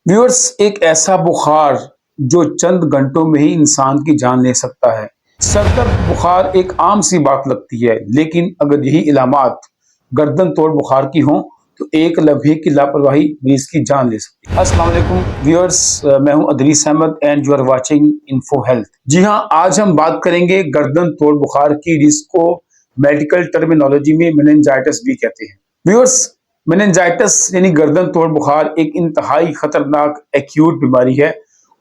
Viewers, एक ऐसा बुखार जो चंद घंटों में ही इंसान की जान ले सकता है। सर दर्द बुखार एक आम सी बात लगती है, लेकिन अगर यही इलामात गर्दन तोड़ बुखार की हों तो एक लम्हे की लापरवाही मरीज की जान ले सकती है। अस्सलाम वालेकुम व्यूअर्स, मैं हूं Idrees Ahmad and you are watching info health. जी हां, आज हम बात करेंगे गर्दन तोड़ बुखार की, जिसको मेडिकल टर्मिनोलॉजी में मेनिंजाइटिस भी कहते हैं। व्यूअर्स, मेनिंजाइटिस यानी गर्दन तोड़ बुखार एक इंतहाई खतरनाक एक्यूट बीमारी है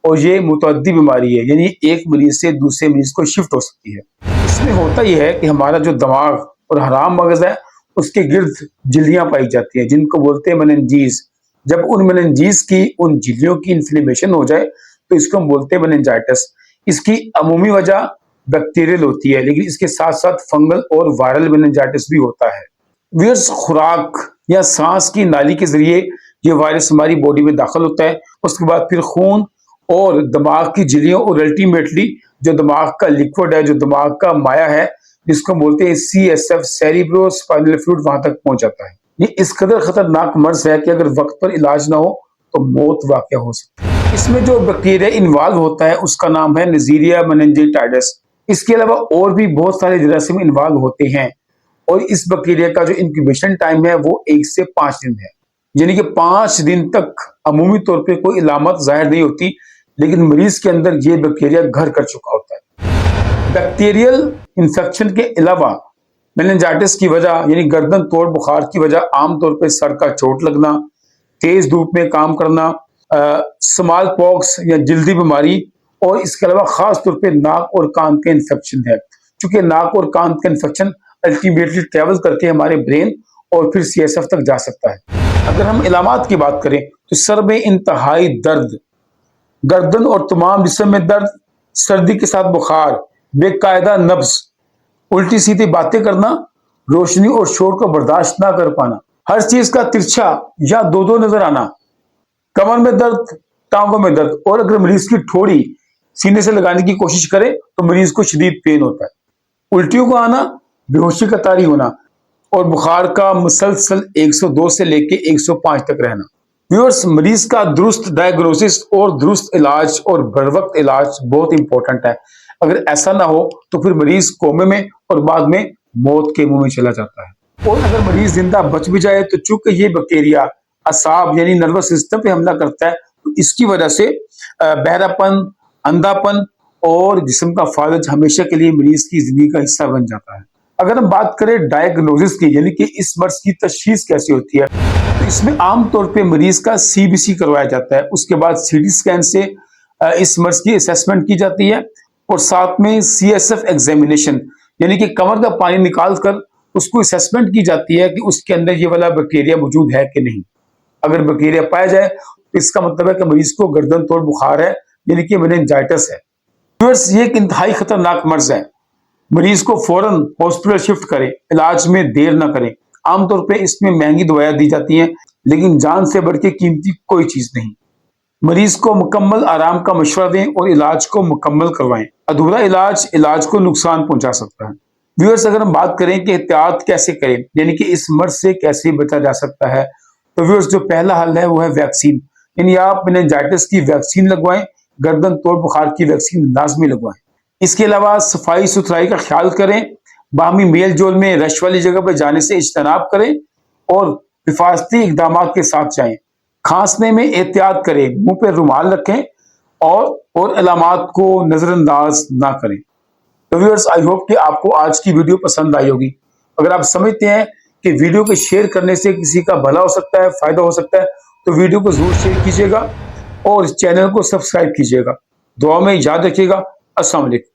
और ये मुतअद्दी बीमारी है, यानी एक मरीज से दूसरे मरीज को शिफ्ट हो सकती है। इसमें होता यह है कि हमारा जो दिमाग और हराम मगज है उसके गिर्द झिल्लियां पाई जाती हैं, जिनको बोलते हैं मेनिंजीज। जब उन मेनिंजीज की उन झिल्लियों की इन्फ्लेमेशन हो जाए तो इसको हम बोलते हैं मेनिंजाइटिस। इसकी अमूमी वजह बैक्टीरियल होती है, लेकिन इसके साथ साथ फंगल और वायरल मेनिंजाइटिस भी होता है। वियर्स, खुराक या सांस की नाली के जरिए ये वायरस हमारी बॉडी में दाखिल होता है, उसके बाद फिर खून और दिमाग की झिल्लियों और अल्टीमेटली जो दिमाग का लिक्विड है, जो दिमाग का माया है, जिसको बोलते हैं CSF सेरिब्रो स्पाइनल फ्लूइड, वहां तक पहुंच जाता है। ये इस कदर खतरनाक मर्ज है कि अगर वक्त पर इलाज ना हो तो मौत वाक़या हो सकती है। इसमें जो बैक्टीरिया इन्वॉल्व होता है उसका नाम है नेज़ीरिया मेनिंजाइटिस। इसके अलावा और भी बहुत सारे जरासीम इन्वॉल्व होते हैं और इस बैक्टीरिया का जो इंक्यूबेशन टाइम है वो 1 से 5 दिन है, यानी कि 5 दिन तक अमूमी तौर पे कोई इलामत जाहिर नहीं होती, लेकिन मरीज के अंदर ये बैक्टीरिया घर कर चुका होता है। बैक्टीरियल इंफेक्शन के अलावा मेनिंजाइटिस की वजह यानी गर्दन तोड़ बुखार की वजह आमतौर पर सर का चोट लगना, तेज धूप में काम करना, स्मॉल पॉक्स या जल्दी बीमारी, और इसके अलावा खास तौर पे नाक और कान के इन्फेक्शन है। चूंकि नाक और कान का इन्फेक्शन अल्टीमेटली ट्रेवल करके हमारे ब्रेन और फिर CSF तक जा सकता है। अगर हम इलामात की बात करें तो सर में इंतहाई दर्द, गर्दन और तमाम जिस्म में दर्द, सर्दी के साथ बुखार, बेकायदा नब्ज, उल्टी सीधी बातें करना, रोशनी और शोर को बर्दाश्त ना कर पाना, हर चीज का तिरछा या दो दो नजर आना, कमर में दर्द, टांगों में दर्द, और अगर मरीज की ठोड़ी सीने से लगाने की कोशिश करे तो मरीज को शदीद पेन होता है। उल्टियों का आना, बेहोशी का तारी होना और बुखार का मुसलसल 102 से लेके 105 तक रहना। व्यूअर्स, मरीज का दुरुस्त डायग्नोसिस और दुरुस्त इलाज और बर वक्त इलाज बहुत इंपॉर्टेंट है। अगर ऐसा ना हो तो फिर मरीज कोमे में और बाद में मौत के मुंह में चला जाता है। और अगर मरीज जिंदा बच भी जाए तो चूंकि ये बैक्टीरिया असाब यानी नर्वस सिस्टम पे हमला करता है, तो इसकी वजह से बहरापन, अंधापन और जिस्म का फालज हमेशा के लिए मरीज की जिंदगी का हिस्सा बन जाता है। अगर हम बात करें डायग्नोसिस की, यानी कि इस मर्ज की तशखीस कैसे होती है, तो इसमें आमतौर पे मरीज का CBC करवाया जाता है। उसके बाद CT स्कैन से इस मर्ज की असेसमेंट की जाती है और साथ में CSF एग्जामिनेशन यानी कि कमर का पानी निकाल कर उसको असेसमेंट की जाती है कि उसके अंदर ये वाला बैक्टीरिया मौजूद है कि नहीं। अगर बैक्टीरिया पाया जाए तो इसका मतलब है कि मरीज को गर्दन तोड़ बुखार है, यानी कि मेनिंजाइटिस है। व्यूअर्स, ये एक इंतहाई खतरनाक मर्ज है। मरीज को फौरन हॉस्पिटल शिफ्ट करें, इलाज में देर ना करें। आमतौर पे इसमें महंगी दवाइयां दी जाती हैं, लेकिन जान से बढ़ के कीमती कोई चीज नहीं। मरीज को मुकम्मल आराम का मशवरा दें और इलाज को मुकम्मल करवाएं। अधूरा इलाज को नुकसान पहुंचा सकता है। व्यूअर्स, अगर हम बात करें कि एहतियात कैसे करें, यानी कि इस मर्ज से कैसे बचा जा सकता है, तो व्यूअर्स, जो पहला हल है वो है वैक्सीन, यानी आप मेनिंजाइटिस की वैक्सीन लगवाएं, गर्दन तोड़ बुखार की वैक्सीन लाजमी लगवाएं। इसके अलावा सफाई सुथराई का ख्याल करें, बाहमी मेल जोल में रश वाली जगह पर जाने से इज्तनाब करें और हिफाजती इकदाम के साथ जाएं। खांसने में एहतियात करें, मुंह पे रुमाल रखें और अलामात को नजरअंदाज ना करें। तो व्यूअर्स, आई होप कि आपको आज की वीडियो पसंद आई होगी। अगर आप समझते हैं कि वीडियो को शेयर करने से किसी का भला हो सकता है, फायदा हो सकता है, तो वीडियो को जरूर शेयर कीजिएगा और चैनल को सब्सक्राइब कीजिएगा। दुआ में याद रखिएगा। अस्सलाम वालेकुम।